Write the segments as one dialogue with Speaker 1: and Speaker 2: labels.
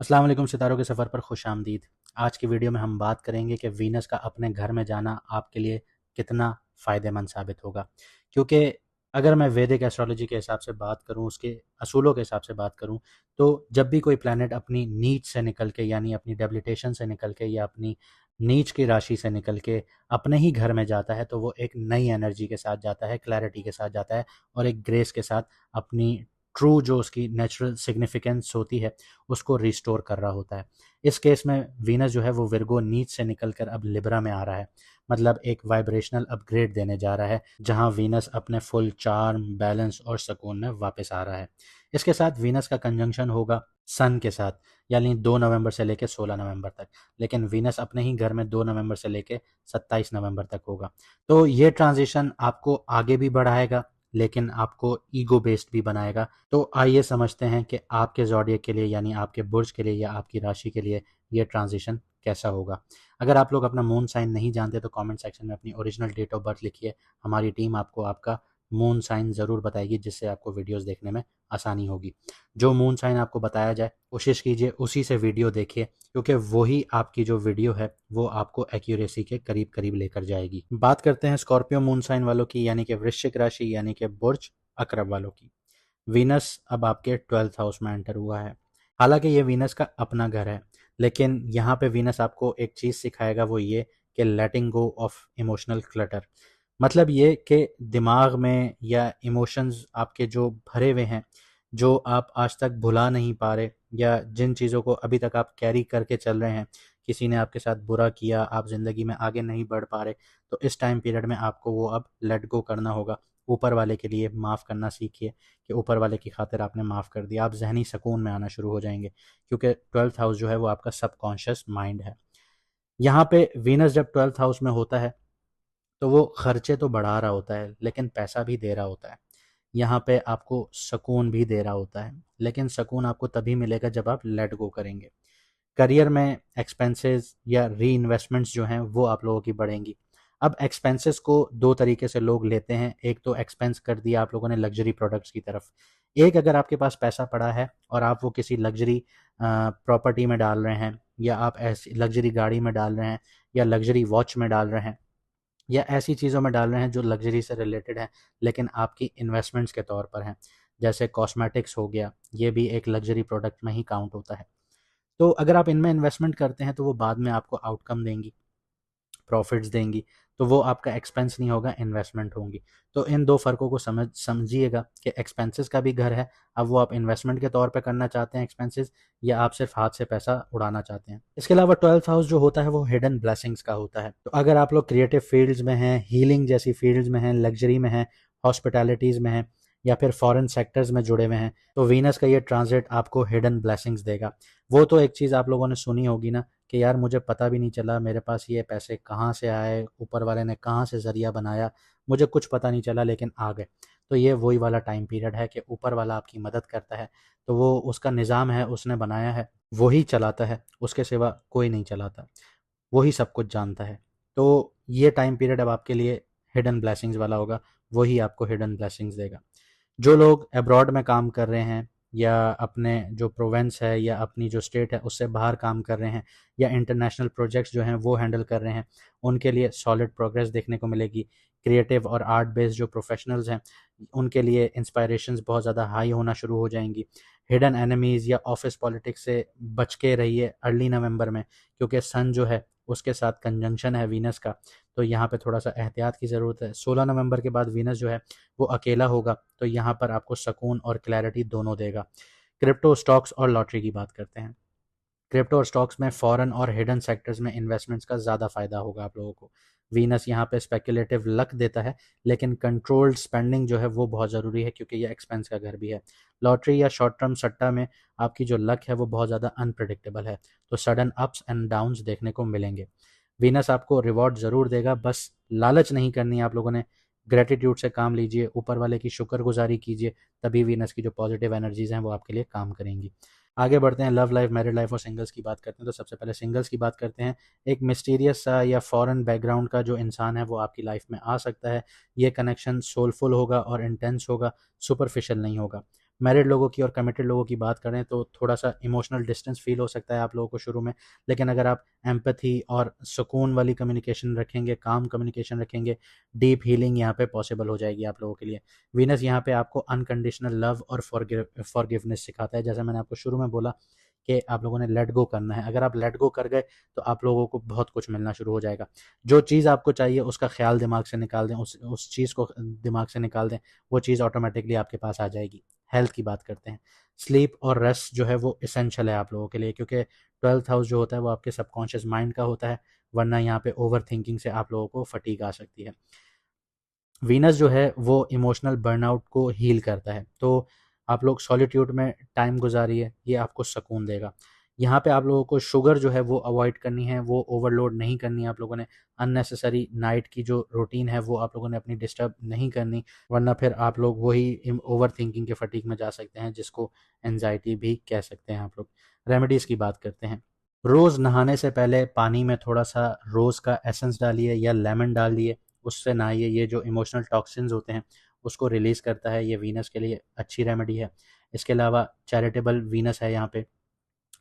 Speaker 1: अस्सलाम वालेकुम, सितारों के सफ़र पर खुश आमदीद। आज की वीडियो में हम बात करेंगे कि वीनस का अपने घर में जाना आपके लिए कितना फ़ायदेमंद साबित होगा। क्योंकि अगर मैं वैदिक एस्ट्रोलॉजी के हिसाब से बात करूँ, उसके असूलों के हिसाब से बात करूँ, तो जब भी कोई प्लैनेट अपनी नीच से निकल के यानी अपनी डेबिलिटेशन से निकल के या अपनी नीच की राशि से निकल के अपने ही घर में जाता है, तो वो एक नई एनर्जी के साथ जाता है, क्लैरिटी के साथ जाता है और एक ग्रेस के साथ अपनी ट्रू जो उसकी नेचुरल सिग्निफिकेंस होती है उसको रिस्टोर कर रहा होता है। इस केस में वीनस जो है वो विर्गो नीच से निकलकर अब लिब्रा में आ रहा है, मतलब एक वाइब्रेशनल अपग्रेड देने जा रहा है, जहां वीनस अपने फुल चार्म, बैलेंस और सुकून में वापस आ रहा है। इसके साथ वीनस का कंजंक्शन होगा सन के साथ, यानी 2 नवंबर से लेकर 16 नवंबर तक। लेकिन वीनस अपने ही घर में 2 नवंबर से लेकर 27 नवंबर तक होगा। तो ये ट्रांजिशन आपको आगे भी बढ़ाएगा, लेकिन आपको ईगो बेस्ड भी बनाएगा। तो आइए समझते हैं कि आपके ज़ोडिएक के लिए यानी आपके बुर्ज के लिए या आपकी राशि के लिए ये ट्रांजिशन कैसा होगा। अगर आप लोग अपना मून साइन नहीं जानते तो कमेंट सेक्शन में अपनी ओरिजिनल डेट ऑफ बर्थ लिखिए। हमारी टीम आपको आपका मून साइन ज़रूर बताएगी, जिससे आपको वीडियोस देखने में आसानी होगी। जो मून साइन आपको बताया जाए कोशिश कीजिए उसी से वीडियो देखिए, क्योंकि वही आपकी जो वीडियो है वो आपको एक्यूरेसी के करीब करीब लेकर जाएगी। बात करते हैं स्कॉर्पियो मून साइन वालों की, यानी कि वृश्चिक राशि यानी कि बुर्ज अकरब वालों की। वीनस अब आपके 12th हाउस में एंटर हुआ है। हालांकि ये वीनस का अपना घर है, लेकिन यहाँ पे वीनस आपको एक चीज़ सिखाएगा, वो ये कि लेटिंग गो ऑफ इमोशनल क्लटर। मतलब ये कि दिमाग में या इमोशंस आपके जो भरे हुए हैं, जो आप आज तक भुला नहीं पा रहे, या जिन चीज़ों को अभी तक आप कैरी करके चल रहे हैं, किसी ने आपके साथ बुरा किया, आप ज़िंदगी में आगे नहीं बढ़ पा रहे, तो इस टाइम पीरियड में आपको वो अब लेट गो करना होगा। ऊपर वाले के लिए माफ़ करना सीखिए कि ऊपर वाले की खातिर आपने माफ़ कर दिया। आप जहनी सुकून में आना शुरू हो जाएंगे, क्योंकि 12th हाउस जो है वो आपका सबकॉन्शियस माइंड है। यहाँ पे वीनस जब 12th हाउस में होता है तो वो खर्चे तो बढ़ा रहा होता है, लेकिन पैसा भी दे रहा होता है। यहाँ पे आपको सुकून भी दे रहा होता है, लेकिन सुकून आपको तभी मिलेगा जब आप लेट गो करेंगे। करियर में एक्सपेंसेस या री इन्वेस्टमेंट्स जो हैं वो आप लोगों की बढ़ेंगी। अब एक्सपेंसेस को दो तरीके से लोग लेते हैं। एक तो एक्सपेंस कर दिया आप लोगों ने लग्जरी प्रोडक्ट्स की तरफ। एक, अगर आपके पास पैसा पड़ा है और आप वो किसी लग्जरी प्रॉपर्टी में डाल रहे हैं, या आप ऐसी लग्जरी गाड़ी में डाल रहे हैं, या लग्जरी वॉच में डाल रहे हैं, या ऐसी चीज़ों में डाल रहे हैं जो लग्जरी से रिलेटेड हैं, लेकिन आपकी इन्वेस्टमेंट्स के तौर पर हैं, जैसे कॉस्मेटिक्स हो गया, ये भी एक लग्जरी प्रोडक्ट में ही काउंट होता है। तो अगर आप इनमें इन्वेस्टमेंट करते हैं तो वो बाद में आपको आउटकम देंगी, प्रॉफिट्स देंगी। तो वो आपका एक्सपेंस नहीं होगा, इन्वेस्टमेंट होंगी। तो इन दो फ़र्कों को समझिएगा कि एक्सपेंसेस का भी घर है। अब वो आप इन्वेस्टमेंट के तौर पे करना चाहते हैं एक्सपेंसेस, या आप सिर्फ हाथ से पैसा उड़ाना चाहते हैं। इसके अलावा 12th हाउस जो होता है वो हिडन ब्लेसिंग्स का होता है। तो अगर आप लोग क्रिएटिव फील्ड्स में हैं, हीलिंग जैसी फील्ड्स में हैं, लग्जरी में हैं, हॉस्पिटैलिटीज़ में हैं, या फिर फॉरेन सेक्टर्स में जुड़े हुए हैं, तो वीनस का ये ट्रांजिट आपको हिडन ब्लेसिंग्स देगा। वो तो एक चीज़ आप लोगों ने सुनी होगी ना कि यार मुझे पता भी नहीं चला मेरे पास ये पैसे कहाँ से आए, ऊपर वाले ने कहाँ से ज़रिया बनाया, मुझे कुछ पता नहीं चला लेकिन आ गए। तो ये वही वाला टाइम पीरियड है कि ऊपर वाला आपकी मदद करता है। तो वो उसका निज़ाम है, उसने बनाया है, वही चलाता है, उसके सिवा कोई नहीं चलाता, वही सब कुछ जानता है। तो ये टाइम पीरियड अब आपके लिए हिडन ब्लेसिंग्स वाला होगा, वही आपको हिडन ब्लेसिंग्स देगा। जो लोग अब्रॉड में काम कर रहे हैं, या अपने जो प्रोवेंस है या अपनी जो स्टेट है उससे बाहर काम कर रहे हैं, या इंटरनेशनल प्रोजेक्ट्स जो हैं वो हैंडल कर रहे हैं, उनके लिए सॉलिड प्रोग्रेस देखने को मिलेगी। क्रिएटिव और आर्ट बेस्ड जो प्रोफेशनल्स हैं उनके लिए इंस्पायरेशंस बहुत ज़्यादा हाई होना शुरू हो जाएंगी। हिडन एनिमीज़ या ऑफिस पॉलिटिक्स से बच के रहिए अर्ली नवंबर में, क्योंकि सन जो है उसके साथ कंजंक्शन है वीनस का। तो यहाँ पे थोड़ा सा एहतियात की ज़रूरत है। 16 नवंबर के बाद वीनस जो है वो अकेला होगा, तो यहाँ पर आपको सुकून और क्लैरिटी दोनों देगा। क्रिप्टो, स्टॉक्स और लॉटरी की बात करते हैं। क्रिप्टो और स्टॉक्स में फॉरेन और हिडन सेक्टर्स में इन्वेस्टमेंट्स का ज़्यादा फायदा होगा आप लोगों को। वीनस यहाँ पे स्पेकुलेटिव लक देता है, लेकिन कंट्रोल्ड स्पेंडिंग जो है वो बहुत ज़रूरी है, क्योंकि ये एक्सपेंस का घर भी है। लॉटरी या शॉर्ट टर्म सट्टा में आपकी जो लक है वो बहुत ज़्यादा अनप्रडिक्टेबल है, तो सडन अप्स एंड डाउन्स देखने को मिलेंगे। वीनस आपको रिवॉर्ड ज़रूर देगा, बस लालच नहीं करनी है आप लोगों ने। ग्रेटिट्यूड से काम लीजिए, ऊपर वाले की शुक्रगुजारी कीजिए, तभी वीनस की जो पॉजिटिव एनर्जीज़ हैं वो आपके लिए काम करेंगी। आगे बढ़ते हैं, लव लाइफ, मैरिड लाइफ और सिंगल्स की बात करते हैं। तो सबसे पहले सिंगल्स की बात करते हैं। एक मिस्टीरियस सा या फॉरेन बैकग्राउंड का जो इंसान है वो आपकी लाइफ में आ सकता है। ये कनेक्शन सोलफुल होगा और इंटेंस होगा, सुपरफिशियल नहीं होगा। मैरिड लोगों की और कमिटेड लोगों की बात करें तो थोड़ा सा इमोशनल डिस्टेंस फील हो सकता है आप लोगों को शुरू में, लेकिन अगर आप एम्पैथी और सुकून वाली कम्युनिकेशन रखेंगे, काम कम्युनिकेशन रखेंगे, डीप हीलिंग यहाँ पे पॉसिबल हो जाएगी आप लोगों के लिए। वीनस यहाँ पे आपको अनकंडीशनल लव और फॉरगिवनेस सिखाता है। जैसे मैंने आपको शुरू में बोला कि आप लोगों ने लेट गो करना है। अगर आप लेट गो कर गए तो आप लोगों को बहुत कुछ मिलना शुरू हो जाएगा। जो चीज़ आपको चाहिए उसका ख्याल दिमाग से निकाल दें, उस चीज़ को दिमाग से निकाल दें, वो चीज़ ऑटोमेटिकली आपके पास आ जाएगी। हेल्थ की बात करते हैं। स्लीप और रेस्ट जो है वो इसेंशियल है आप लोगों के लिए, क्योंकि 12th हाउस जो होता है वो आपके सबकॉन्शियस माइंड का होता है, वरना यहाँ पे ओवर थिंकिंग से आप लोगों को फटीग आ सकती है। वीनस जो है वो इमोशनल बर्नआउट को हील करता है, तो आप लोग सॉलिट्यूड में टाइम गुजारिए, ये आपको सुकून देगा। यहाँ पे आप लोगों को शुगर जो है वो अवॉइड करनी है, वो ओवरलोड नहीं करनी है आप लोगों ने। अननेसेसरी नाइट की जो रूटीन है वो आप लोगों ने अपनी डिस्टर्ब नहीं करनी, वरना फिर आप लोग वही ओवर थिंकिंग के फटीक में जा सकते हैं, जिसको एनजाइटी भी कह सकते हैं आप लोग। रेमेडीज़ की बात करते हैं। रोज़ नहाने से पहले पानी में थोड़ा सा रोज़ का एसेंस डालिए या लेमन डाल दिए, उससे नहाइए। ये जो इमोशनल टॉक्सिन्स होते हैं उसको रिलीज़ करता है, ये वीनस के लिए अच्छी रेमेडी है। इसके अलावा चैरिटेबल वीनस है यहाँ पे,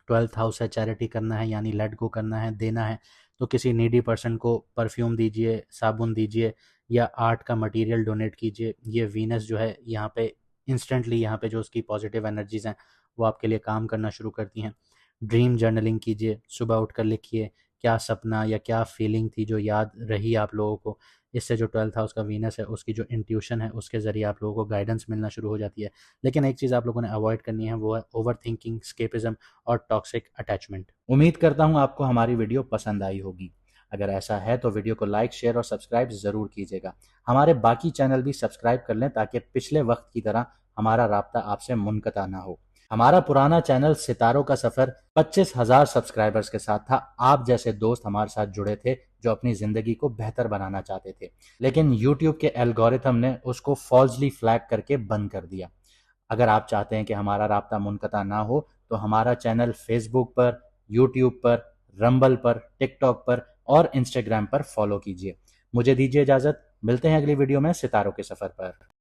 Speaker 1: 12th हाउस है, चैरिटी करना है यानी लेट गो करना है, देना है, तो किसी नीडी पर्सन को परफ्यूम दीजिए, साबुन दीजिए या आर्ट का मटेरियल डोनेट कीजिए। ये वीनस जो है यहाँ पे इंस्टेंटली, यहाँ पे जो उसकी पॉजिटिव एनर्जीज हैं वो आपके लिए काम करना शुरू करती हैं। ड्रीम जर्नलिंग कीजिए, सुबह उठकर लिखिए क्या सपना या क्या फीलिंग थी जो याद रही आप लोगों को। इससे जो 12th हाउस का वीनस है उसकी जो इंट्यूशन है उसके ज़रिए आप लोगों को गाइडेंस मिलना शुरू हो जाती है। लेकिन एक चीज़ आप लोगों ने अवॉइड करनी है, वो है ओवर थिंकिंग, स्केपिज्म और टॉक्सिक अटैचमेंट। उम्मीद करता हूँ आपको हमारी वीडियो पसंद आई होगी। अगर ऐसा है तो वीडियो को लाइक, शेयर और सब्सक्राइब ज़रूर कीजिएगा। हमारे बाकी चैनल भी सब्सक्राइब कर लें ताकि पिछले वक्त की तरह हमारा राब्ता आपसे मुनक़ता ना हो। हमारा पुराना चैनल सितारों का सफ़र 25,000 सब्सक्राइबर्स के साथ था। आप जैसे दोस्त हमारे साथ जुड़े थे जो अपनी ज़िंदगी को बेहतर बनाना चाहते थे, लेकिन यूट्यूब के एल्गोरिथम ने उसको फॉल्सली फ्लैग करके बंद कर दिया। अगर आप चाहते हैं कि हमारा राब्ता मुनक़ता ना हो तो हमारा चैनल फेसबुक पर, यूट्यूब पर, रंबल पर, टिकटॉक पर और इंस्टाग्राम पर फॉलो कीजिए। मुझे दीजिए इजाज़त, मिलते हैं अगली वीडियो में सितारों के सफ़र पर।